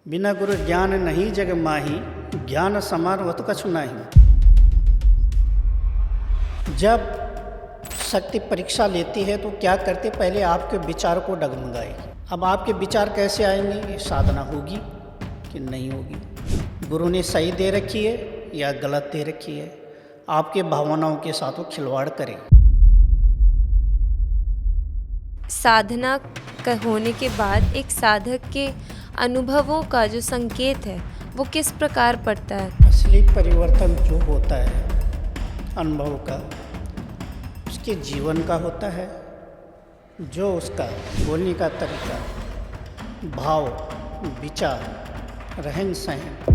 बिना गुरु ज्ञान नहीं जग माही, ज्ञान समान वत कछु नाही। जब शक्ति परीक्षा लेती है तो क्या करते, पहले आपके विचार को डगमगाएगी। अब आपके विचार कैसे आएंगे, ये साधना होगी कि नहीं होगी, गुरु ने सही दे रखी है या गलत दे रखी है, आपके भावनाओं के साथ वो खिलवाड़ करे। साधना होने के बाद एक साधक के अनुभवों का जो संकेत है वो किस प्रकार पड़ता है? असली परिवर्तन जो होता है अनुभव का, उसके जीवन का होता है, जो उसका बोलने का तरीका, भाव, विचार, रहन सहन।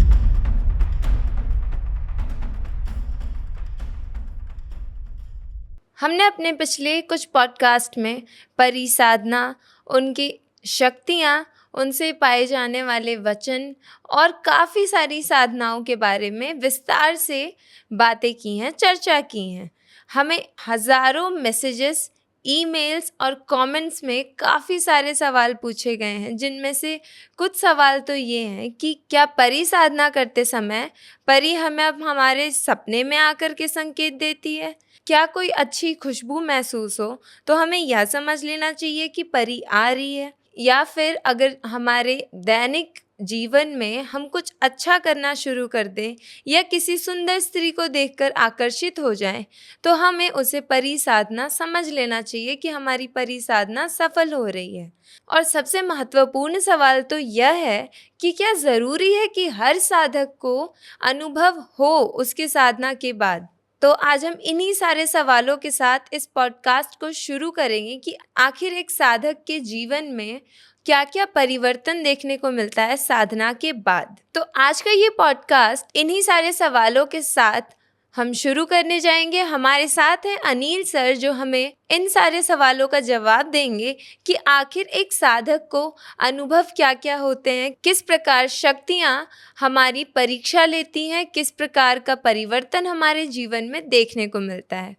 हमने अपने पिछले कुछ पॉडकास्ट में परिसाधना, उनकी शक्तियाँ, उनसे पाए जाने वाले वचन और काफ़ी सारी साधनाओं के बारे में विस्तार से बातें की हैं, चर्चा की हैं। हमें हज़ारों मैसेजेस, ईमेल्स और कमेंट्स में काफ़ी सारे सवाल पूछे गए हैं, जिनमें से कुछ सवाल तो ये हैं कि क्या परिसाधना करते समय परी हमें अब हमारे सपने में आकर के संकेत देती है? क्या कोई अच्छी खुशबू महसूस हो तो हमें यह समझ लेना चाहिए कि परी आ रही है? या फिर अगर हमारे दैनिक जीवन में हम कुछ अच्छा करना शुरू कर दें या किसी सुंदर स्त्री को देखकर आकर्षित हो जाएं, तो हमें उसे परिसाधना समझ लेना चाहिए कि हमारी परिसाधना सफल हो रही है। और सबसे महत्वपूर्ण सवाल तो यह है कि क्या ज़रूरी है कि हर साधक को अनुभव हो उसके साधना के बाद? तो आज हम इन्हीं सारे सवालों के साथ इस पॉडकास्ट को शुरू करेंगे कि आखिर एक साधक के जीवन में क्या क्या परिवर्तन देखने को मिलता है साधना के बाद। तो आज का ये पॉडकास्ट इन्हीं सारे सवालों के साथ हम शुरू करने जाएंगे। हमारे साथ हैं अनिल सर, जो हमें इन सारे सवालों का जवाब देंगे कि आखिर एक साधक को अनुभव क्या क्या होते हैं, किस प्रकार शक्तियाँ हमारी परीक्षा लेती हैं, किस प्रकार का परिवर्तन हमारे जीवन में देखने को मिलता है।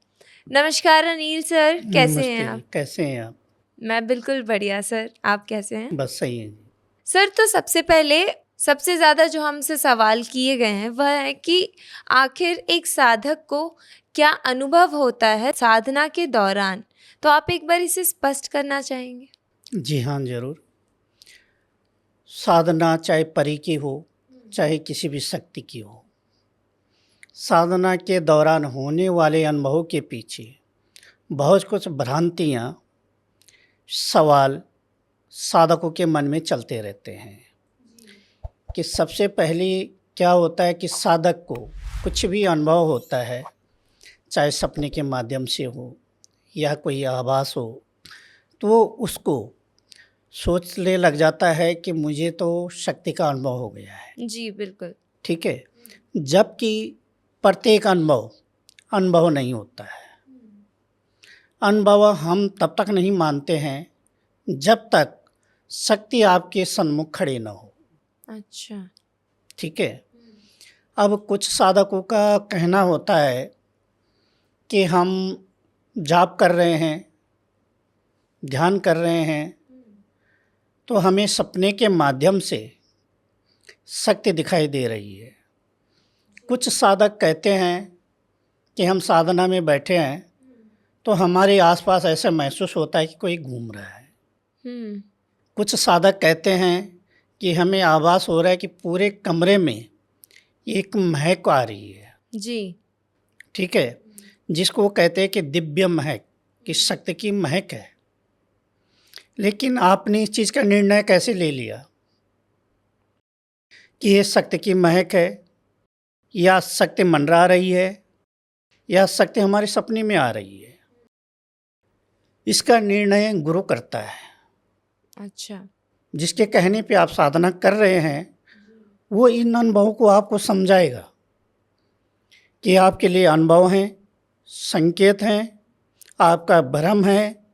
नमस्कार अनिल सर, कैसे हैं आप? कैसे हैं आप? मैं बिल्कुल बढ़िया सर, आप कैसे हैं? बस सही है सर, तो सबसे पहले सबसे ज़्यादा जो हमसे सवाल किए गए हैं वह है कि आखिर एक साधक को क्या अनुभव होता है साधना के दौरान? तो आप एक बार इसे स्पष्ट करना चाहेंगे? जी हाँ, जरूर। साधना चाहे परी की हो, चाहे किसी भी शक्ति की हो, साधना के दौरान होने वाले अनुभव के पीछे बहुत कुछ भ्रांतियाँ, सवाल साधकों के मन में चलते रहते हैं। कि सबसे पहले क्या होता है कि साधक को कुछ भी अनुभव होता है, चाहे सपने के माध्यम से हो या कोई आभास हो, तो वो उसको सोचने लग जाता है कि मुझे तो शक्ति का अनुभव हो गया है। जी बिल्कुल। ठीक है, जबकि प्रत्येक अनुभव नहीं होता है। अनुभव हम तब तक नहीं मानते हैं जब तक शक्ति आपके सन्मुख खड़े न हो। अच्छा। ठीक है, अब कुछ साधकों का कहना होता है कि हम जाप कर रहे हैं, ध्यान कर रहे हैं, तो हमें सपने के माध्यम से शक्ति दिखाई दे रही है। कुछ साधक कहते हैं कि हम साधना में बैठे हैं तो हमारे आसपास ऐसा महसूस होता है कि कोई घूम रहा है। कुछ साधक कहते हैं कि हमें आभास हो रहा है कि पूरे कमरे में एक महक आ रही है। जी। ठीक है, जिसको वो कहते हैं कि दिव्य महक, कि शक्ति की महक है। लेकिन आपने इस चीज़ का निर्णय कैसे ले लिया कि ये शक्ति की महक है, या शक्ति मंडरा रही है, या शक्ति हमारे सपने में आ रही है? इसका निर्णय गुरु करता है। अच्छा। जिसके कहने पे आप साधना कर रहे हैं, वो इन अनुभवों को आपको समझाएगा कि आपके लिए अनुभव हैं, संकेत हैं, आपका भ्रम है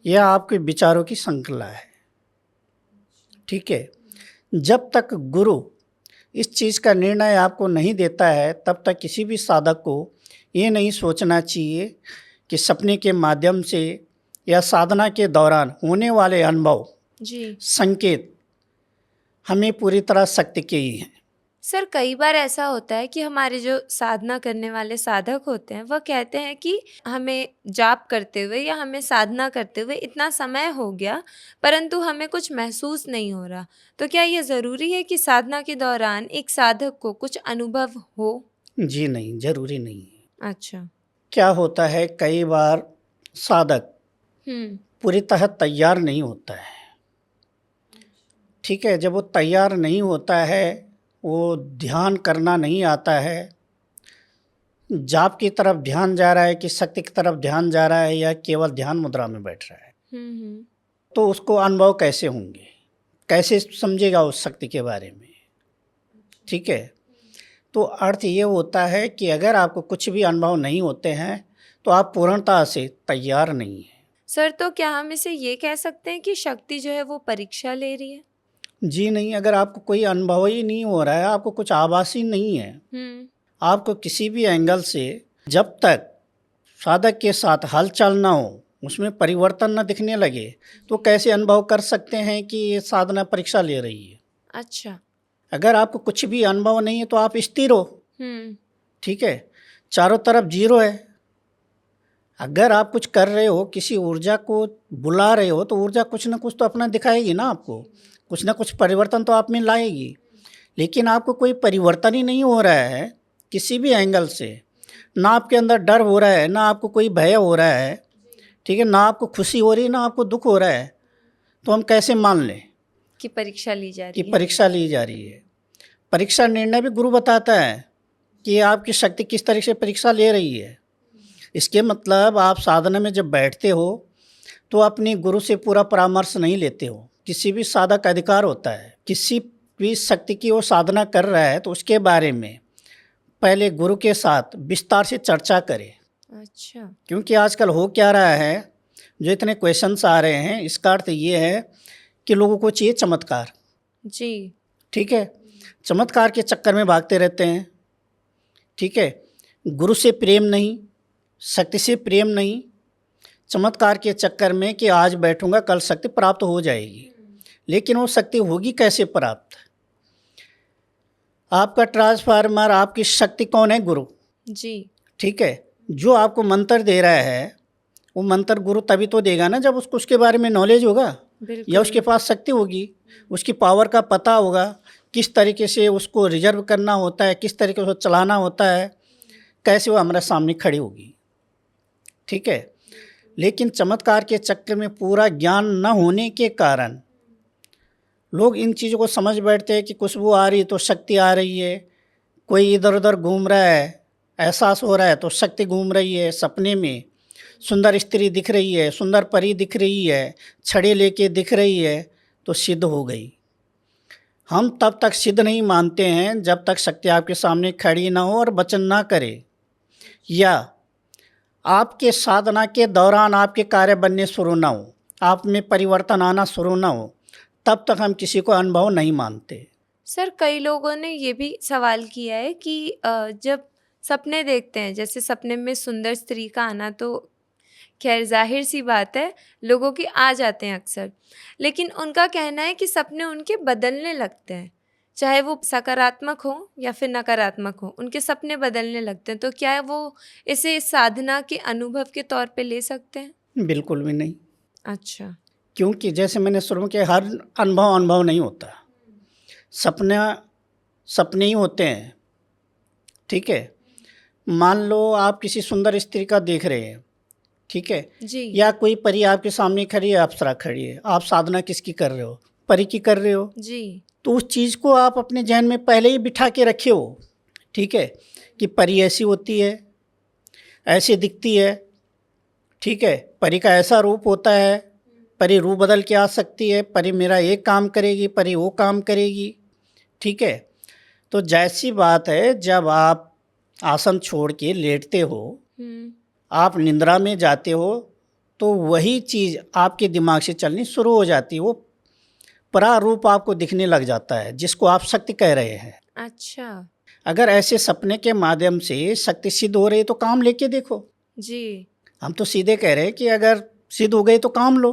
या आपके विचारों की श्रृंखला है। ठीक है, जब तक गुरु इस चीज़ का निर्णय आपको नहीं देता है, तब तक किसी भी साधक को ये नहीं सोचना चाहिए कि सपने के माध्यम से या साधना के दौरान होने वाले अनुभव, जी, संकेत हमें पूरी तरह शक्ति के ही हैं। सर कई बार ऐसा होता है कि हमारे जो साधना करने वाले साधक होते हैं वह कहते हैं कि हमें जाप करते हुए या हमें साधना करते हुए इतना समय हो गया परंतु हमें कुछ महसूस नहीं हो रहा। तो क्या ये ज़रूरी है कि साधना के दौरान एक साधक को कुछ अनुभव हो? जी नहीं, ज़रूरी नहीं है। अच्छा। क्या होता है, कई बार साधक पूरी तरह तैयार नहीं होता है। ठीक है, जब वो तैयार नहीं होता है, वो ध्यान करना नहीं आता है, जाप की तरफ ध्यान जा रहा है कि शक्ति की तरफ ध्यान जा रहा है या केवल ध्यान मुद्रा में बैठ रहा है, तो उसको अनुभव कैसे होंगे, कैसे समझेगा उस शक्ति के बारे में। ठीक है, तो अर्थ ये होता है कि अगर आपको कुछ भी अनुभव नहीं होते हैं तो आप पूर्णतः से तैयार नहीं हैं। सर तो क्या हम इसे ये कह सकते हैं कि शक्ति जो है वो परीक्षा ले रही है? जी नहीं, अगर आपको कोई अनुभव ही नहीं हो रहा है, आपको कुछ आभास ही नहीं है, आपको किसी भी एंगल से जब तक साधक के साथ हलचल ना हो, उसमें परिवर्तन न दिखने लगे, तो कैसे अनुभव कर सकते हैं कि ये साधना परीक्षा ले रही है। अच्छा। अगर आपको कुछ भी अनुभव नहीं है तो आप स्थिर हो। ठीक है, चारों तरफ जीरो है। अगर आप कुछ कर रहे हो, किसी ऊर्जा को बुला रहे हो, तो ऊर्जा कुछ ना कुछ तो अपना दिखाएगी ना आपको, कुछ ना कुछ परिवर्तन तो आप में लाएगी। लेकिन आपको कोई परिवर्तन ही नहीं हो रहा है किसी भी एंगल से, ना आपके अंदर डर हो रहा है, ना आपको कोई भय हो रहा है, ठीक है, ना आपको खुशी हो रही है, ना आपको दुख हो रहा है, तो हम कैसे मान लें कि परीक्षा ली जा रही कि है? परीक्षा ली जा रही है। परीक्षा निर्णय भी गुरु बताता है कि आपकी शक्ति किस तरह से परीक्षा ले रही है। इसके मतलब आप साधना में जब बैठते हो तो अपने गुरु से पूरा परामर्श नहीं लेते हो। किसी भी साधक का अधिकार होता है, किसी भी शक्ति की वो साधना कर रहा है तो उसके बारे में पहले गुरु के साथ विस्तार से चर्चा करें। अच्छा। क्योंकि आजकल हो क्या रहा है, जो इतने क्वेश्चंस आ रहे हैं, इसका अर्थ ये है कि लोगों को चाहिए चमत्कार। जी। ठीक है, चमत्कार के चक्कर में भागते रहते हैं। ठीक है, गुरु से प्रेम नहीं, शक्ति से प्रेम नहीं, चमत्कार के चक्कर में कि आज बैठूंगा कल शक्ति प्राप्त हो जाएगी। लेकिन वो शक्ति होगी कैसे प्राप्त? आपका ट्रांसफार्मर, आपकी शक्ति कौन है? गुरु। जी। ठीक है, जो आपको मंत्र दे रहा है वो मंत्र गुरु तभी तो देगा ना जब उसको उसके बारे में नॉलेज होगा या उसके पास शक्ति होगी, उसकी पावर का पता होगा, किस तरीके से उसको रिजर्व करना होता है, किस तरीके से चलाना होता है, कैसे वो हमारे सामने खड़ी होगी। ठीक है, लेकिन चमत्कार के चक्कर में पूरा ज्ञान न होने के कारण लोग इन चीज़ों को समझ बैठते हैं कि खुशबू आ रही तो शक्ति आ रही है, कोई इधर उधर घूम रहा है, एहसास हो रहा है तो शक्ति घूम रही है, सपने में सुंदर स्त्री दिख रही है, सुंदर परी दिख रही है, छड़ी लेके दिख रही है तो सिद्ध हो गई। हम तब तक सिद्ध नहीं मानते हैं जब तक शक्ति आपके सामने खड़ी ना हो और वचन ना करे, या आपके साधना के दौरान आपके कार्य बनने शुरू ना हो, आप में परिवर्तन आना शुरू ना हो, तब तक हम किसी को अनुभव नहीं मानते। सर कई लोगों ने ये भी सवाल किया है कि जब सपने देखते हैं, जैसे सपने में सुंदर स्त्री का आना तो खैर जाहिर सी बात है लोगों के आ जाते हैं अक्सर, लेकिन उनका कहना है कि सपने उनके बदलने लगते हैं, चाहे वो सकारात्मक हो या फिर नकारात्मक हो, उनके सपने बदलने लगते हैं। तो क्या वो इसे साधना के अनुभव के तौर पे ले सकते हैं? बिल्कुल भी नहीं। अच्छा। क्योंकि जैसे मैंने शुरू में कहा, हर अनुभव नहीं होता, सपना सपने ही होते हैं। ठीक है, मान लो आप किसी सुंदर स्त्री का देख रहे हैं, ठीक है जी। या कोई परी आपके सामने खड़ी है, अप्सरा खड़ी है, आप साधना किसकी कर रहे हो? परी की कर रहे हो जी। तो उस चीज़ को आप अपने जहन में पहले ही बिठा के रखे हो। ठीक है, कि परी ऐसी होती है, ऐसे दिखती है। ठीक है, परी का ऐसा रूप होता है, परी रूप बदल के आ सकती है, परी मेरा एक काम करेगी, परी वो काम करेगी। ठीक है, तो जैसी बात है, जब आप आसन छोड़ के लेटते हो, आप निंद्रा में जाते हो, तो वही चीज़ आपके दिमाग से चलनी शुरू हो जाती है, वो प्रारूप आपको दिखने लग जाता है जिसको आप शक्ति कह रहे हैं। अच्छा। अगर ऐसे सपने के माध्यम से शक्ति सिद्ध हो रही है तो काम लेके देखो। जी। हम तो सीधे कह रहे हैं कि अगर सिद्ध हो गई तो काम लो।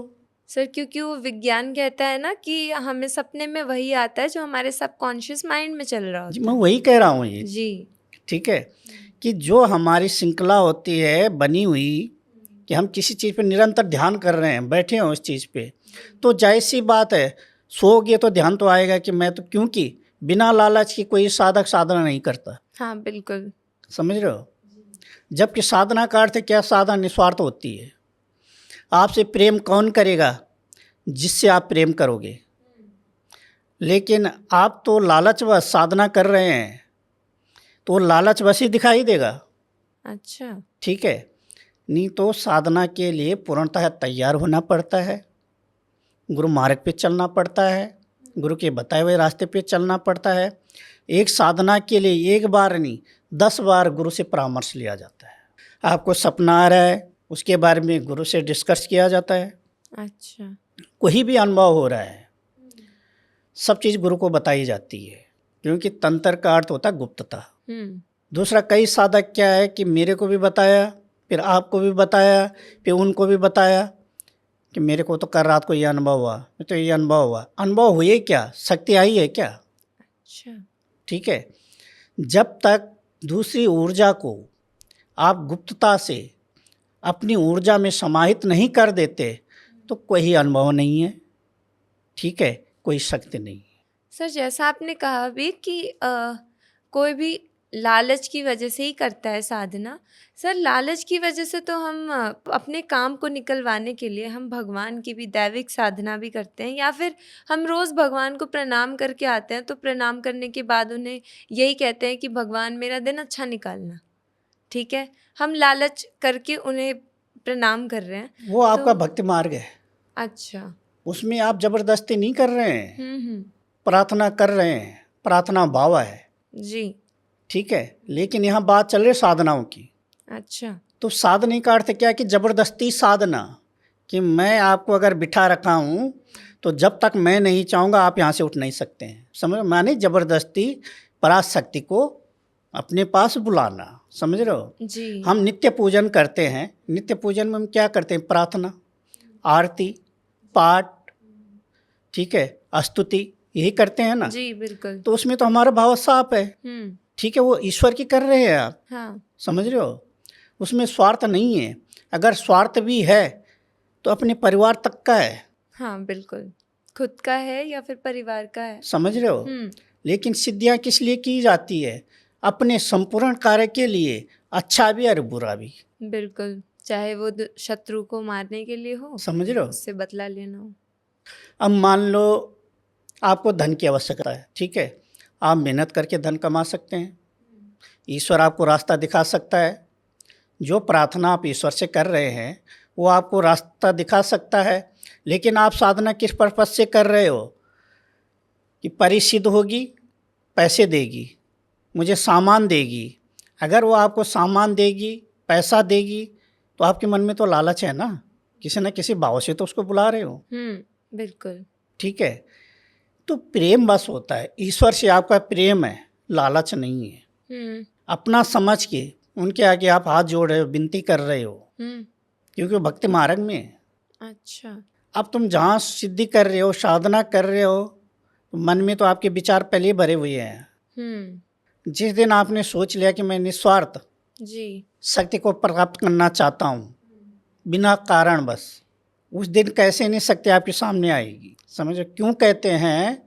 सर क्योंकि वो विज्ञान कहता है ना कि हमें सपने में वही आता है जो हमारे सबकॉन्शियस माइंड में चल रहा जी होता मैं है। वही कह रहा हूँ ये, जी। ठीक है, कि जो हमारी श्रृंखला होती है बनी हुई, कि हम किसी चीज़ पे निरंतर ध्यान कर रहे हैं, बैठे हैं उस चीज़ पे, तो जाहिर सी बात है सोओगे तो ध्यान तो आएगा कि मैं तो, क्योंकि बिना लालच की कोई साधक साधना नहीं करता, हाँ बिल्कुल। समझ रहे हो। जबकि साधना का अर्थ क्या, साधना निस्वार्थ होती है। आपसे प्रेम कौन करेगा, जिससे आप प्रेम करोगे। लेकिन आप तो लालचवश साधना कर रहे हैं, तो वो लालचवश ही दिखाई देगा, अच्छा। ठीक है। नहीं तो साधना के लिए पूर्णतः तैयार होना पड़ता है, गुरु मार्ग पे चलना पड़ता है, गुरु के बताए हुए रास्ते पे चलना पड़ता है। एक साधना के लिए एक बार नहीं 10 बार गुरु से परामर्श लिया जाता है। आपको सपना आ रहा है, उसके बारे में गुरु से डिस्कस किया जाता है। अच्छा। कोई भी अनुभव हो रहा है, सब चीज़ गुरु को बताई जाती है, क्योंकि तंत्र का अर्थ होता है गुप्तता। दूसरा, कई साधक क्या है कि मेरे को भी बताया, फिर आपको भी बताया, फिर उनको भी बताया कि मेरे को तो कल रात को ये अनुभव हुआ, तो ये अनुभव हुआ। अनुभव हुए क्या, शक्ति आई है क्या? अच्छा। ठीक है। जब तक दूसरी ऊर्जा को आप गुप्तता से अपनी ऊर्जा में समाहित नहीं कर देते तो कोई अनुभव नहीं है, ठीक है, कोई शक्ति नहीं है। सर जैसा आपने कहा भी कि कोई भी लालच की वजह से ही करता है साधना। सर लालच की वजह से तो हम अपने काम को निकलवाने के लिए हम भगवान की भी दैविक साधना भी करते हैं, या फिर हम रोज़ भगवान को प्रणाम करके आते हैं, तो प्रणाम करने के बाद उन्हें यही कहते हैं कि भगवान मेरा दिन अच्छा निकालना। ठीक है, हम लालच करके उन्हें प्रणाम कर रहे हैं। वो आपका तो भक्ति मार्ग है, अच्छा। उसमें आप जबरदस्ती नहीं कर रहे हैं, हम्म। प्रार्थना कर रहे हैं, प्रार्थना भाव है, जी। ठीक है। लेकिन यहाँ बात चल रही है साधनाओं की। अच्छा। तो साधने का अर्थ क्या है कि जबरदस्ती साधना, कि मैं आपको अगर बिठा रखा हूँ तो जब तक मैं नहीं चाहूँगा आप यहाँ से उठ नहीं सकते हैं, समझ, माने जबरदस्ती पराशक्ति को अपने पास बुलाना, समझ रहे हो। जी। हम नित्य पूजन करते हैं, नित्य पूजन में हम क्या करते हैं, प्रार्थना, आरती, पाठ, ठीक है, स्तुति, यही करते हैं ना। जी बिल्कुल। तो उसमें तो हमारा भाव साफ है, हम्म। ठीक है, वो ईश्वर की कर रहे हैं आप, हाँ। समझ रहे हो। उसमें स्वार्थ नहीं है, अगर स्वार्थ भी है तो अपने परिवार तक का है, हाँ बिल्कुल, खुद का है या फिर परिवार का है। समझ रहे हो। लेकिन सिद्धियाँ किस लिए की जाती है, अपने संपूर्ण कार्य के लिए, अच्छा भी और बुरा भी, बिल्कुल, चाहे वो शत्रु को मारने के लिए हो, समझ रहे हो। उससे बदला लेना हो। अब मान लो आपको धन की आवश्यकता है, ठीक है, आप मेहनत करके धन कमा सकते हैं, ईश्वर आपको रास्ता दिखा सकता है। जो प्रार्थना आप ईश्वर से कर रहे हैं वो आपको रास्ता दिखा सकता है। लेकिन आप साधना किस पर्पज से कर रहे हो, कि परिसिद्ध होगी, पैसे देगी, मुझे सामान देगी। अगर वो आपको सामान देगी, पैसा देगी, तो आपके मन में तो लालच है ना, किसी न किसी भाव से तो उसको बुला रहे हो, बिल्कुल। ठीक है। तो प्रेम बस होता है, ईश्वर से आपका प्रेम है, लालच नहीं है। अपना समझ के उनके आगे आप हाथ जोड़ रहे हो, विनती कर रहे हो, क्योंकि वो भक्ति मार्ग में है। अच्छा। अब तुम जहाँ सिद्धि कर रहे हो, साधना कर रहे हो, तो मन में तो आपके विचार पहले ही भरे हुए हैं। जिस दिन आपने सोच लिया कि मैं निस्वार्थ जी शक्ति को प्राप्त करना चाहता हूँ, बिना कारण बस, उस दिन कैसे नहीं शक्ति आपके सामने आएगी, समझो। क्यों कहते हैं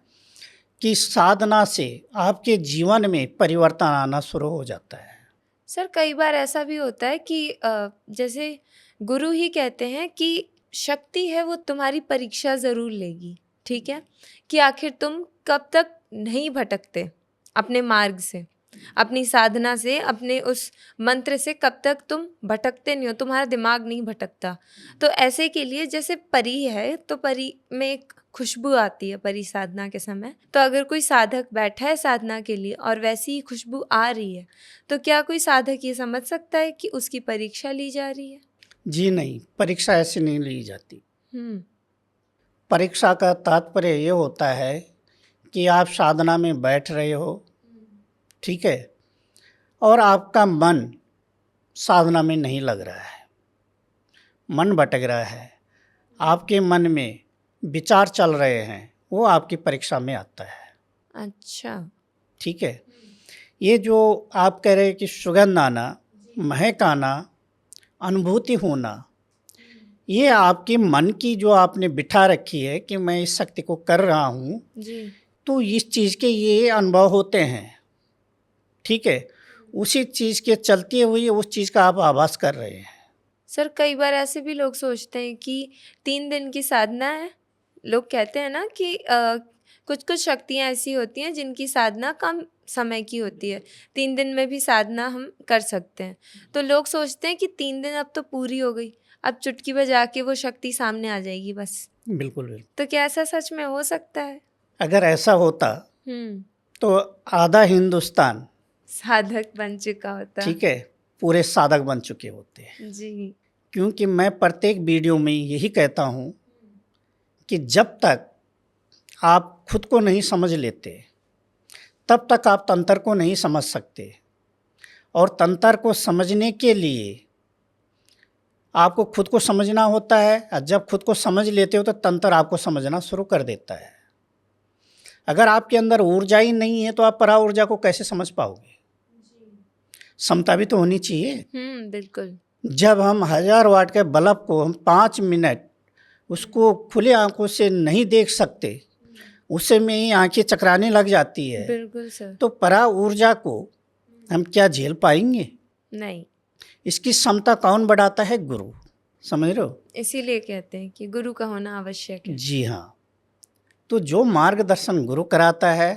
कि साधना से आपके जीवन में परिवर्तन आना शुरू हो जाता है। सर कई बार ऐसा भी होता है कि जैसे गुरु ही कहते हैं कि शक्ति है वो तुम्हारी परीक्षा ज़रूर लेगी, ठीक है, कि आखिर तुम कब तक नहीं भटकते अपने मार्ग से, अपनी साधना से, अपने उस मंत्र से कब तक तुम भटकते नहीं हो, तुम्हारा दिमाग नहीं भटकता। तो ऐसे के लिए जैसे परी है, तो परी में एक खुशबू आती है परी साधना के समय। तो अगर कोई साधक बैठा है साधना के लिए और वैसी ही खुशबू आ रही है, तो क्या कोई साधक ये समझ सकता है कि उसकी परीक्षा ली जा रही है? जी नहीं, परीक्षा ऐसे नहीं ली जाती। हम्म। परीक्षा का तात्पर्य ये होता है कि आप साधना में बैठ रहे हो, ठीक है, और आपका मन साधना में नहीं लग रहा है, मन भटक रहा है, आपके मन में विचार चल रहे हैं, वो आपकी परीक्षा में आता है। अच्छा। ठीक है। ये जो आप कह रहे हैं कि सुगंध आना, महक आना, अनुभूति होना, ये आपके मन की जो आपने बिठा रखी है कि मैं इस शक्ति को कर रहा हूँ, जी। तो इस चीज़ के ये अनुभव होते हैं। ठीक है। उसी चीज़ के चलते हुए उस चीज़ का आप आभास कर रहे हैं। सर कई बार ऐसे भी लोग सोचते हैं कि 3 दिन की साधना है। लोग कहते हैं ना कि कुछ कुछ शक्तियाँ ऐसी होती हैं जिनकी साधना कम समय की होती है, 3 दिन में भी साधना हम कर सकते हैं। तो लोग सोचते हैं कि 3 दिन अब तो पूरी हो गई, अब चुटकी बजा के वो शक्ति सामने आ जाएगी बस। बिल्कुल बिल्कुल। तो क्या ऐसा सच में हो सकता है? अगर ऐसा होता तो आधा हिंदुस्तान, साधक बन चुका होता। ठीक है, पूरे साधक बन चुके होते हैं। जी। क्योंकि मैं प्रत्येक वीडियो में यही कहता हूँ कि जब तक आप खुद को नहीं समझ लेते, तब तक आप तंत्र को नहीं समझ सकते। और तंत्र को समझने के लिए आपको खुद को समझना होता है, और जब खुद को समझ लेते हो तो तंत्र आपको समझना शुरू कर देता है। अगर आपके अंदर ऊर्जा ही नहीं है तो आप परा ऊर्जा को कैसे समझ पाओगे? समता भी तो होनी चाहिए। बिल्कुल। जब हम 1000 वाट के बल्ब को हम 5 मिनट उसको खुले आंखों से नहीं देख सकते, उससे में ही आंखें चकराने लग जाती है। बिल्कुल सर। तो परा ऊर्जा को हम क्या झेल पाएंगे? नहीं। इसकी क्षमता कौन बढ़ाता है? गुरु। समझ रहे हो? इसीलिए कहते हैं कि गुरु का होना आवश्यक है। जी हाँ। तो जो मार्गदर्शन गुरु कराता है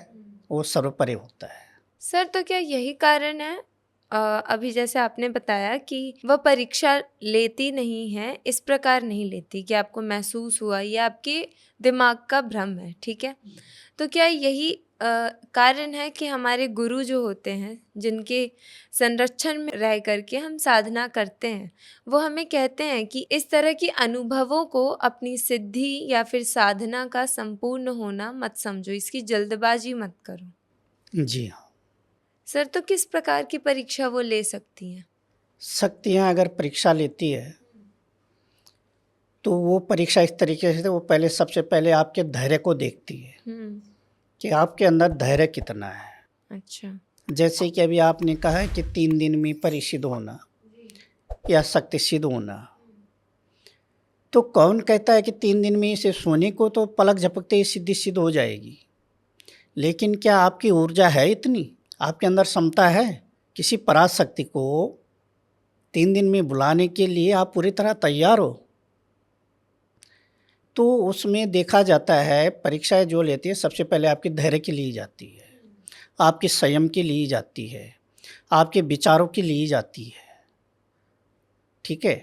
वो सर्वोपरि होता है। सर तो क्या यही कारण है, अभी जैसे आपने बताया कि वह परीक्षा लेती नहीं है, इस प्रकार नहीं लेती कि आपको महसूस हुआ, ये आपके दिमाग का भ्रम है, ठीक है? तो क्या यही कारण है कि हमारे गुरु जो होते हैं, जिनके संरक्षण में रह करके हम साधना करते हैं, वो हमें कहते हैं कि इस तरह की अनुभवों को अपनी सिद्धि या फिर साधना का संपूर्ण होना मत समझो, इसकी जल्दबाजी मत करो। जी हाँ। सर तो किस प्रकार की परीक्षा वो ले सकती हैं? शक्तियाँ अगर परीक्षा लेती है तो वो परीक्षा इस तरीके से, वो पहले सबसे पहले आपके धैर्य को देखती है कि आपके अंदर धैर्य कितना है। अच्छा। जैसे कि अभी आपने कहा है कि 3 दिन में परिसिद्ध होना या शक्ति सिद्ध होना, तो कौन कहता है कि 3 दिन में इसे सोने को तो पलक झपकते ही सिद्धि सिद्ध हो जाएगी? लेकिन क्या आपकी ऊर्जा है इतनी? आपके अंदर क्षमता है? किसी पराशक्ति को 3 दिन में बुलाने के लिए आप पूरी तरह तैयार हो? तो उसमें देखा जाता है, परीक्षाएं जो लेती है सबसे पहले आपके धैर्य की ली जाती है, आपके संयम की ली जाती है, आपके विचारों की ली जाती है। ठीक है,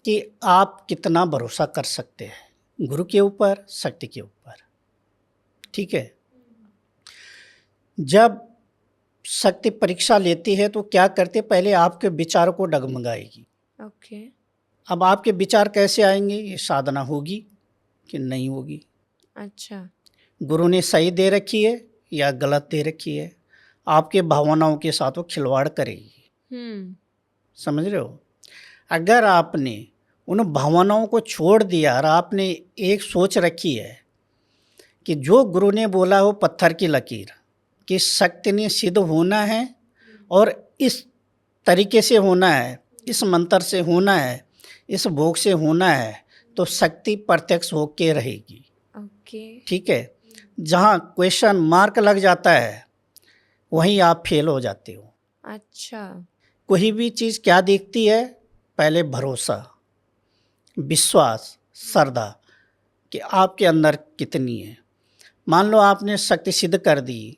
कि आप कितना भरोसा कर सकते हैं गुरु के ऊपर, शक्ति के ऊपर। ठीक है। जब शक्ति परीक्षा लेती है तो क्या करते, पहले आपके विचारों को डगमगाएगी। ओके। अब आपके विचार कैसे आएंगे? ये साधना होगी कि नहीं होगी। अच्छा। गुरु ने सही दे रखी है या गलत दे रखी है, आपके भावनाओं के साथ वो खिलवाड़ करेगी। समझ रहे हो? अगर आपने उन भावनाओं को छोड़ दिया और आपने एक सोच रखी है कि जो गुरु ने बोला हो पत्थर की लकीर, कि शक्ति ने सिद्ध होना है और इस तरीके से होना है, इस मंत्र से होना है, इस भोग से होना है, तो शक्ति प्रत्यक्ष होके रहेगी। ओके। ठीक है। जहाँ क्वेश्चन मार्क लग जाता है वहीं आप फेल हो जाते हो। अच्छा। कोई भी चीज़ क्या देखती है? पहले भरोसा, विश्वास, श्रद्धा कि आपके अंदर कितनी है। मान लो आपने शक्ति सिद्ध कर दी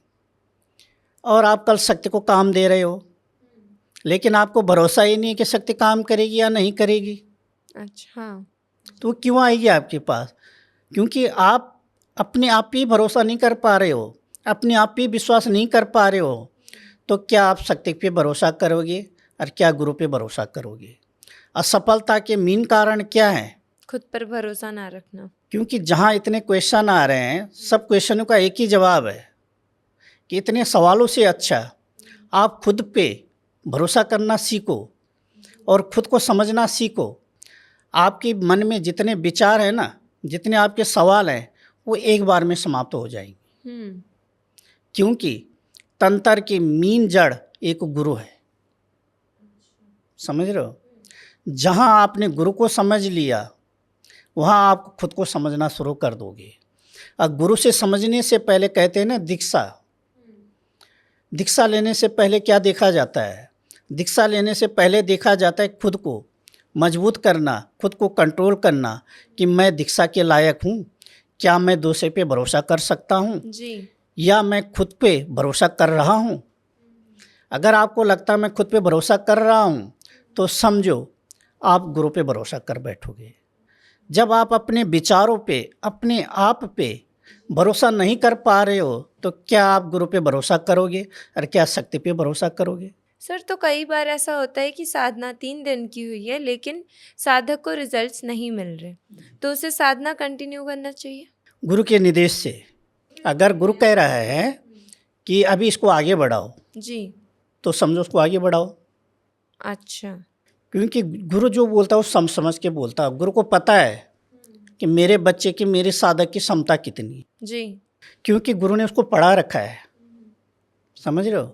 और आप कल शक्ति को काम दे रहे हो, लेकिन आपको भरोसा ही नहीं है कि शक्ति काम करेगी या नहीं करेगी। अच्छा। तो क्यों आएगी आपके पास? क्योंकि आप अपने आप पे भरोसा नहीं कर पा रहे हो, अपने आप पे विश्वास नहीं कर पा रहे हो। तो क्या आप शक्ति पे भरोसा करोगे और क्या गुरु पे भरोसा करोगे? असफलता के मेन कारण क्या है? खुद पर भरोसा ना रखना। क्योंकि जहाँ इतने क्वेश्चन आ रहे हैं, सब क्वेश्चनों का एक ही जवाब है कि इतने सवालों से अच्छा आप खुद पे भरोसा करना सीखो और खुद को समझना सीखो। आपके मन में जितने विचार हैं ना, जितने आपके सवाल हैं, वो एक बार में समाप्त हो जाएंगे। क्योंकि तंत्र की मीन जड़ एक गुरु है, समझ रहे हो। जहाँ आपने गुरु को समझ लिया, वहाँ आप खुद को समझना शुरू कर दोगे। और गुरु से समझने से पहले कहते हैं ना दीक्षा, दीक्षा लेने से पहले क्या देखा जाता है? दीक्षा लेने से पहले देखा जाता है खुद को मजबूत करना, खुद को कंट्रोल करना कि मैं दीक्षा के लायक हूँ, क्या मैं दूसरे पे भरोसा कर सकता हूँ जी। या मैं खुद पे भरोसा कर रहा हूँ। अगर आपको लगता है मैं खुद पे भरोसा कर रहा हूँ, तो समझो आप गुरु पे भरोसा कर बैठोगे। जब आप अपने विचारों पे, अपने आप पे भरोसा नहीं कर पा रहे हो, तो क्या आप गुरु पे भरोसा करोगे और क्या शक्ति पे भरोसा करोगे? सर, तो कई बार ऐसा होता है कि साधना 3 दिन की हुई है लेकिन साधक को रिजल्ट्स नहीं मिल रहे, तो उसे साधना कंटिन्यू करना चाहिए? गुरु के निर्देश से। अगर गुरु कह रहा है कि अभी इसको आगे बढ़ाओ, जी। तो समझो उसको आगे बढ़ाओ। अच्छा। क्योंकि गुरु जो बोलता है वो समझ के बोलता है। गुरु को पता है कि मेरे बच्चे की, मेरे साधक की क्षमता कितनी है, जी। क्योंकि गुरु ने उसको पढ़ा रखा है, समझ रहे हो।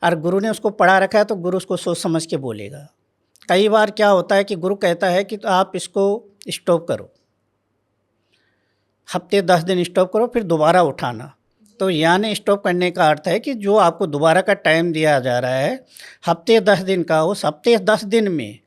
और गुरु ने उसको पढ़ा रखा है तो गुरु उसको सोच समझ के बोलेगा। कई बार क्या होता है कि गुरु कहता है कि तो आप इसको स्टॉप करो, हफ्ते 10 दिन स्टॉप करो, फिर दोबारा उठाना। तो यानी स्टॉप करने का अर्थ है कि जो आपको दोबारा का टाइम दिया जा रहा है हफ्ते 10 दिन का, उस हफ्ते 10 दिन में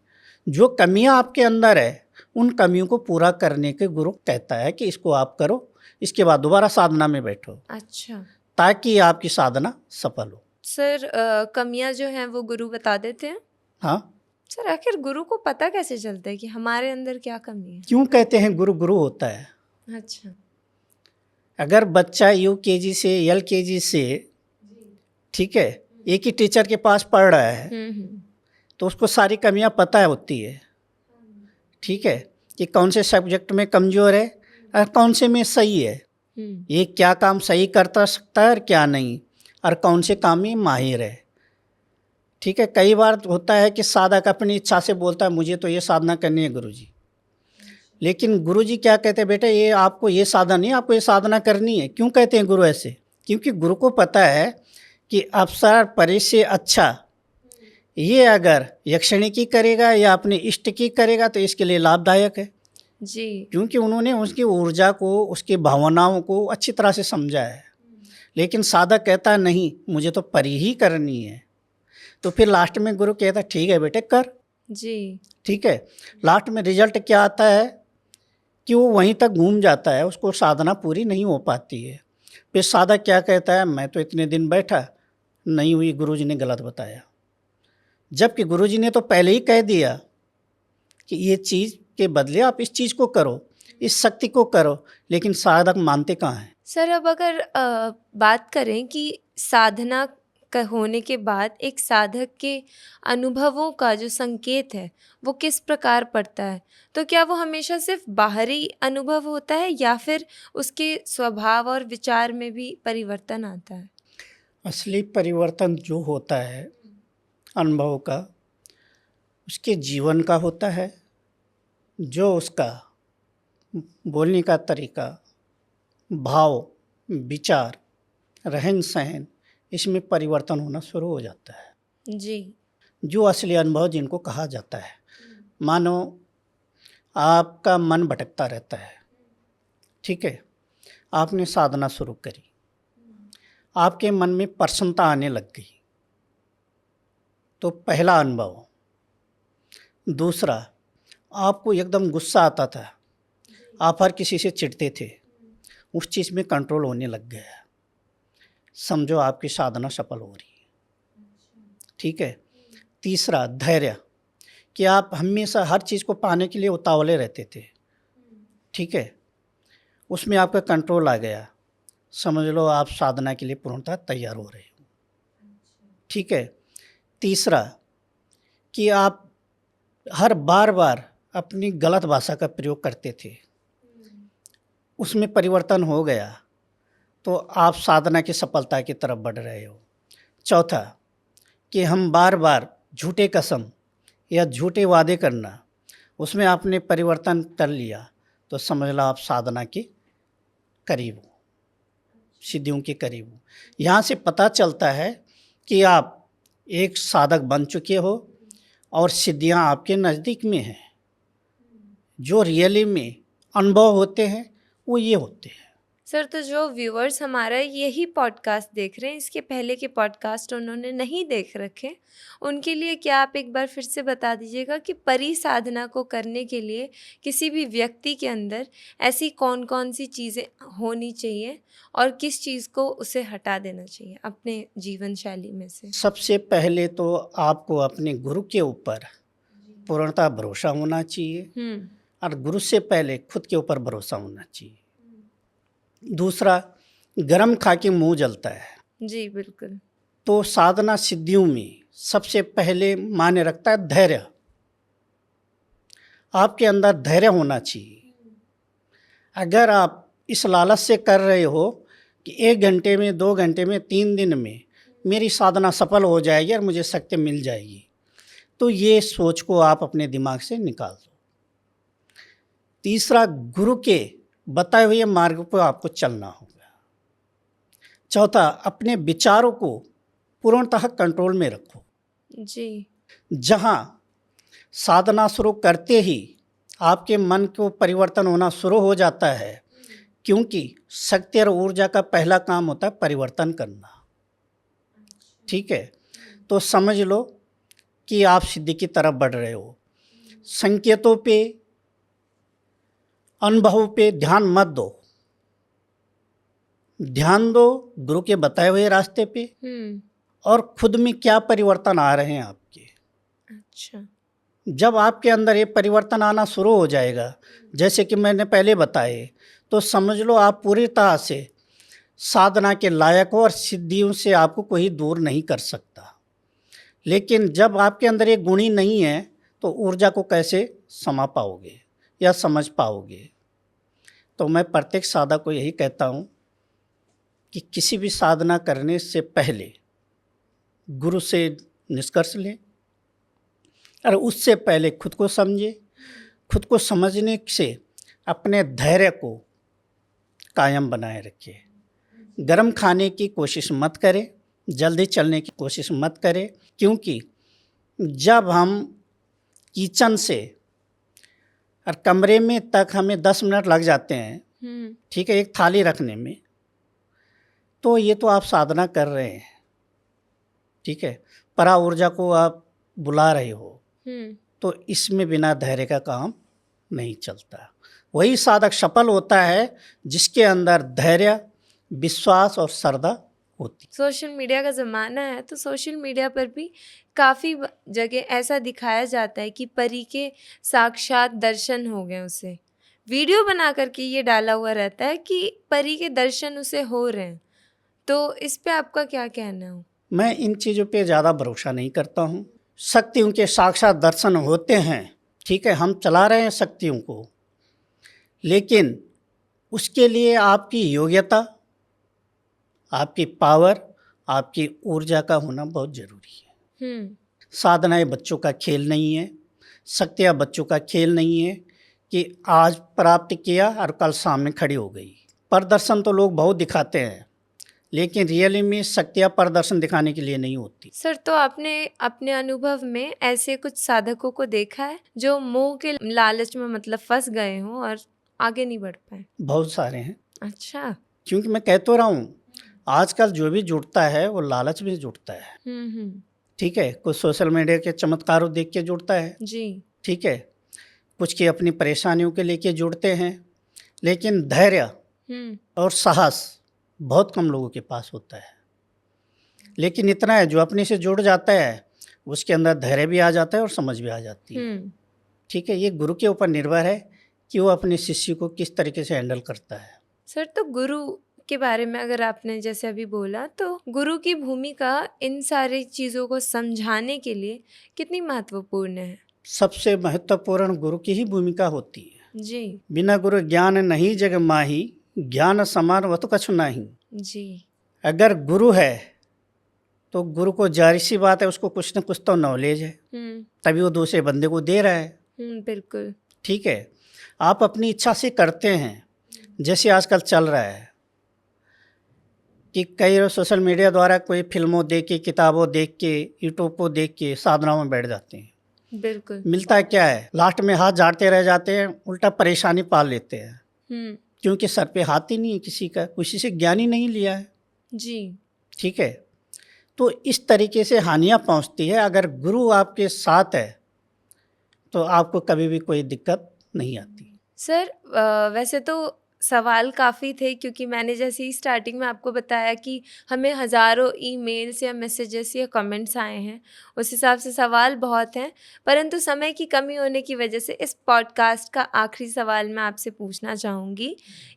जो कमियां आपके अंदर है, उन कमियों को पूरा करने के गुरु कहता है कि इसको आप करो, इसके बाद दोबारा साधना में बैठो। अच्छा। ताकि आपकी साधना सफल हो। सर, कमियां जो हैं वो गुरु बता देते हैं? हाँ। सर, आखिर गुरु को पता कैसे चलता है कि हमारे अंदर क्या कमी है? क्यों कहते हैं गुरु गुरु होता है? अच्छा। अगर बच्चा यूकेजी से एलकेजी से, ठीक है, एक ही टीचर के पास पढ़ रहा है, तो उसको सारी कमियां पता होती है, ठीक है, कि कौन से सब्जेक्ट में कमज़ोर है और कौन से में सही है, ये क्या काम सही करता सकता है और क्या नहीं, और कौन से काम में माहिर है, ठीक है। कई बार होता है कि साधक अपनी इच्छा से बोलता है मुझे तो ये साधना करनी है गुरुजी, लेकिन गुरुजी क्या कहते हैं, बेटा ये आपको ये साधना नहीं, आपको ये साधना करनी है। क्यों कहते हैं गुरु ऐसे? क्योंकि गुरु को पता है कि अवसर परे से अच्छा ये अगर यक्षिणी की करेगा या अपने इष्ट की करेगा तो इसके लिए लाभदायक है जी। क्योंकि उन्होंने उसकी ऊर्जा को, उसकी भावनाओं को अच्छी तरह से समझा है। लेकिन साधक कहता है नहीं, मुझे तो परी ही करनी है। तो फिर लास्ट में गुरु कहता है ठीक है बेटे कर जी। ठीक है। लास्ट में रिजल्ट क्या आता है कि वो वहीं तक घूम जाता है, उसको साधना पूरी नहीं हो पाती है। फिर साधक क्या कहता है, मैं तो इतने दिन बैठा, नहीं हुई, गुरुजी ने गलत बताया। जबकि गुरुजी ने तो पहले ही कह दिया कि ये चीज़ के बदले आप इस चीज़ को करो, इस शक्ति को करो, लेकिन साधक मानते कहाँ हैं। सर, अब अगर बात करें कि साधना होने के बाद एक साधक के अनुभवों का जो संकेत है वो किस प्रकार पड़ता है, तो क्या वो हमेशा सिर्फ बाहरी अनुभव होता है या फिर उसके स्वभाव और विचार में भी परिवर्तन आता है? असली परिवर्तन जो होता है अनुभव का, उसके जीवन का होता है, जो उसका बोलने का तरीका, भाव, विचार, रहन सहन, इसमें परिवर्तन होना शुरू हो जाता है। जी। जो असली अनुभव जिनको कहा जाता है। मानो आपका मन भटकता रहता है, ठीक है, आपने साधना शुरू करी, आपके मन में प्रसन्नता आने लग गई, तो पहला अनुभव। दूसरा, आपको एकदम गुस्सा आता था, आप हर किसी से चिढ़ते थे, उस चीज़ में कंट्रोल होने लग गया, समझो आपकी साधना सफल हो रही है, ठीक है। तीसरा, धैर्य, कि आप हमेशा हर चीज़ को पाने के लिए उतावले रहते थे, ठीक है, उसमें आपका कंट्रोल आ गया, समझ लो आप साधना के लिए पूर्णतः तैयार हो रहे हो, ठीक है। तीसरा, कि आप हर बार अपनी गलत भाषा का प्रयोग करते थे, उसमें परिवर्तन हो गया, तो आप साधना की सफलता की तरफ बढ़ रहे हो। चौथा, कि हम बार झूठे कसम या झूठे वादे करना उसमें आपने परिवर्तन कर लिया तो समझ लो आप साधना के करीब हो, सिद्धियों के करीब हो। यहाँ से पता चलता है कि आप एक साधक बन चुके हो और सिद्धियाँ आपके नज़दीक में हैं। जो रियली में अनुभव होते हैं वो ये होते हैं। सर, तो जो व्यूअर्स हमारा यही पॉडकास्ट देख रहे हैं, इसके पहले के पॉडकास्ट उन्होंने नहीं देख रखे, उनके लिए क्या आप एक बार फिर से बता दीजिएगा कि परी साधना को करने के लिए किसी भी व्यक्ति के अंदर ऐसी कौन कौन सी चीज़ें होनी चाहिए और किस चीज़ को उसे हटा देना चाहिए अपने जीवन शैली में से? सबसे पहले तो आपको अपने गुरु के ऊपर पूर्णतः भरोसा होना चाहिए और गुरु से पहले खुद के ऊपर भरोसा होना चाहिए। दूसरा, गरम खा के मुंह जलता है। जी बिल्कुल। तो साधना सिद्धियों में सबसे पहले मायने रखता है धैर्य। आपके अंदर धैर्य होना चाहिए। अगर आप इस लालच से कर रहे हो कि 1 घंटे में, 2 घंटे में, 3 दिन में मेरी साधना सफल हो जाएगी और मुझे शक्ति मिल जाएगी, तो ये सोच को आप अपने दिमाग से निकाल दो। तीसरा, गुरु के बताए हुए मार्ग पर आपको चलना होगा। चौथा, अपने विचारों को पूर्णतः कंट्रोल में रखो। जी। जहाँ साधना शुरू करते ही आपके मन को परिवर्तन होना शुरू हो जाता है, क्योंकि शक्ति और ऊर्जा का पहला काम होता है परिवर्तन करना। ठीक है, तो समझ लो कि आप सिद्धि की तरफ बढ़ रहे हो। संकेतों पे, अनुभवों पे ध्यान मत दो, ध्यान दो गुरु के बताए हुए रास्ते पे और खुद में क्या परिवर्तन आ रहे हैं आपके। अच्छा। जब आपके अंदर ये परिवर्तन आना शुरू हो जाएगा, जैसे कि मैंने पहले बताए, तो समझ लो आप पूरी तरह से साधना के लायक हो और सिद्धियों से आपको कोई दूर नहीं कर सकता। लेकिन जब आपके अंदर ये गुण ही नहीं है तो ऊर्जा को कैसे समा पाओगे या समझ पाओगे। तो मैं प्रत्येक साधक को यही कहता हूँ कि किसी भी साधना करने से पहले गुरु से निष्कर्ष लें और उससे पहले खुद को समझे। खुद को समझने से अपने धैर्य को कायम बनाए रखिए। गरम खाने की कोशिश मत करें, जल्दी चलने की कोशिश मत करें, क्योंकि जब हम किचन से और कमरे में तक हमें 10 मिनट लग जाते हैं, ठीक है, एक थाली रखने में, तो ये तो आप साधना कर रहे हैं। ठीक है, परा ऊर्जा को आप बुला रहे हो, तो इसमें बिना धैर्य का काम नहीं चलता। वही साधक सफल होता है जिसके अंदर धैर्य, विश्वास और श्रद्धा होती। सोशल मीडिया का ज़माना है, तो सोशल मीडिया पर भी काफ़ी जगह ऐसा दिखाया जाता है कि परी के साक्षात दर्शन हो गए उसे। वीडियो बना करके ये डाला हुआ रहता है कि परी के दर्शन उसे हो रहे हैं। तो इस पे आपका क्या कहना हो? मैं इन चीज़ों पे ज़्यादा भरोसा नहीं करता हूँ। शक्तियों के साक्षात दर्शन होते हैं, ठीक है, हम चला रहे हैं शक्तियों को, लेकिन उसके लिए आपकी योग्यता, आपकी पावर, आपकी ऊर्जा का होना बहुत ज़रूरी है। साधनाएं बच्चों का खेल नहीं है, शक्तियाँ बच्चों का खेल नहीं है कि आज प्राप्त किया और कल सामने खड़ी हो गई। प्रदर्शन तो लोग बहुत दिखाते हैं, लेकिन रियली में शक्तियाँ प्रदर्शन दिखाने के लिए नहीं होती। सर, तो आपने अपने अनुभव में ऐसे कुछ साधकों को देखा है जो मोह के लालच में मतलब फंस गए हों और आगे नहीं बढ़ पाए? बहुत सारे हैं। अच्छा। क्योंकि मैं कह तो रहा हूँ, आजकल जो भी जुड़ता है वो लालच में जुड़ता है। ठीक है, कुछ सोशल मीडिया के चमत्कारों देख के जुड़ता है जी। ठीक है, कुछ की अपनी परेशानियों के लेके जुड़ते हैं, लेकिन धैर्य और साहस बहुत कम लोगों के पास होता है। लेकिन इतना है, जो अपने से जुड़ जाता है उसके अंदर धैर्य भी आ जाता है और समझ भी आ जाती है। ठीक है, ये गुरु के ऊपर निर्भर है कि वो अपने शिष्य को किस तरीके से हैंडल करता है। सर, तो गुरु के बारे में अगर आपने जैसे अभी बोला, तो गुरु की भूमिका इन सारी चीज़ों को समझाने के लिए कितनी महत्वपूर्ण है? सबसे महत्वपूर्ण गुरु की ही भूमिका होती है। जी। बिना गुरु ज्ञान नहीं जग माही, ज्ञान समान वह तो कछु नहीं। जी। अगर गुरु है तो गुरु को जाहिर सी बात है उसको कुछ न कुछ तो नॉलेज है, तभी वो दूसरे बंदे को दे रहा है। बिल्कुल। ठीक है, आप अपनी इच्छा से करते हैं, जैसे आजकल चल रहा है कि कई सोशल मीडिया द्वारा कोई फिल्मों देख के, किताबों देख के, यूट्यूब को देख के साधनाओं में बैठ जाते हैं। बिल्कुल। मिलता क्या है, लास्ट में हाथ झाड़ते रह जाते हैं, उल्टा परेशानी पाल लेते हैं, क्योंकि सर पे हाथ ही नहीं है किसी का, किसी से ज्ञान ही नहीं लिया है। जी। ठीक है, तो इस तरीके से हानियाँ पहुँचती है। अगर गुरु आपके साथ है तो आपको कभी भी कोई दिक्कत नहीं आती। सर वैसे तो सवाल काफ़ी थे, क्योंकि मैंने जैसे ही स्टार्टिंग में आपको बताया कि हमें हज़ारों ईमेल्स या मैसेजेस या कमेंट्स आए हैं, उस हिसाब से सवाल बहुत हैं, परंतु समय की कमी होने की वजह से इस पॉडकास्ट का आखिरी सवाल मैं आपसे पूछना चाहूँगी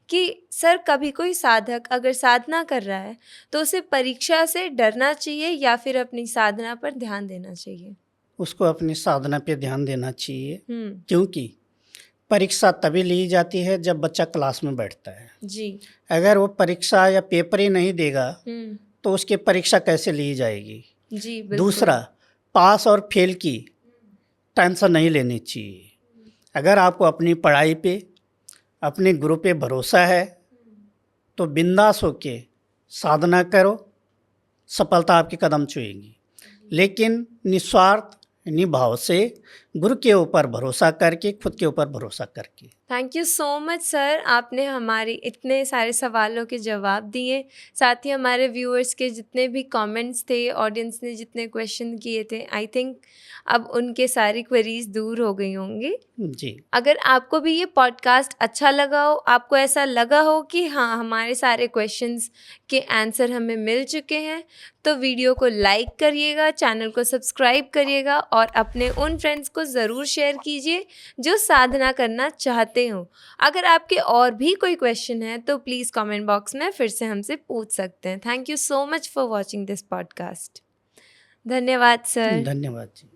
कि सर, कभी कोई साधक अगर साधना कर रहा है तो उसे परीक्षा से डरना चाहिए या फिर अपनी साधना पर ध्यान देना चाहिए? उसको अपनी साधना पे ध्यान देना चाहिए, हम्म। क्योंकि परीक्षा तभी ली जाती है जब बच्चा क्लास में बैठता है। जी। अगर वो परीक्षा या पेपर ही नहीं देगा हम्म। तो उसकी परीक्षा कैसे ली जाएगी? जी बिल्कुल। दूसरा, पास और फेल की टेंशन नहीं लेनी चाहिए। अगर आपको अपनी पढ़ाई पे, अपने गुरु पे भरोसा है तो बिंदास होके साधना करो, सफलता आपके कदम छुएगी। लेकिन निस्वार्थ निभाव से, गुरु के ऊपर भरोसा करके, खुद के ऊपर भरोसा करके। Thank you so much sir, आपने हमारे इतने सारे सवालों के जवाब दिए, साथ ही हमारे व्यूअर्स के जितने भी कमेंट्स थे, ऑडियंस ने जितने क्वेश्चन किए थे, आई थिंक अब उनके सारी क्वेरीज दूर हो गई होंगी। जी। अगर आपको भी ये पॉडकास्ट अच्छा लगा हो, आपको ऐसा लगा हो कि हाँ, हमारे सारे क्वेश्चंस के आंसर हमें मिल चुके हैं, तो वीडियो को लाइक करिएगा, चैनल को सब्सक्राइब करिएगा और अपने उन फ्रेंड्स को ज़रूर शेयर कीजिए जो साधना करना चाहते हो। अगर आपके और भी कोई क्वेश्चन है तो प्लीज़ कमेंट बॉक्स में फिर से हमसे पूछ सकते हैं। Thank you so much for watching this podcast. धन्यवाद सर। धन्यवाद जी।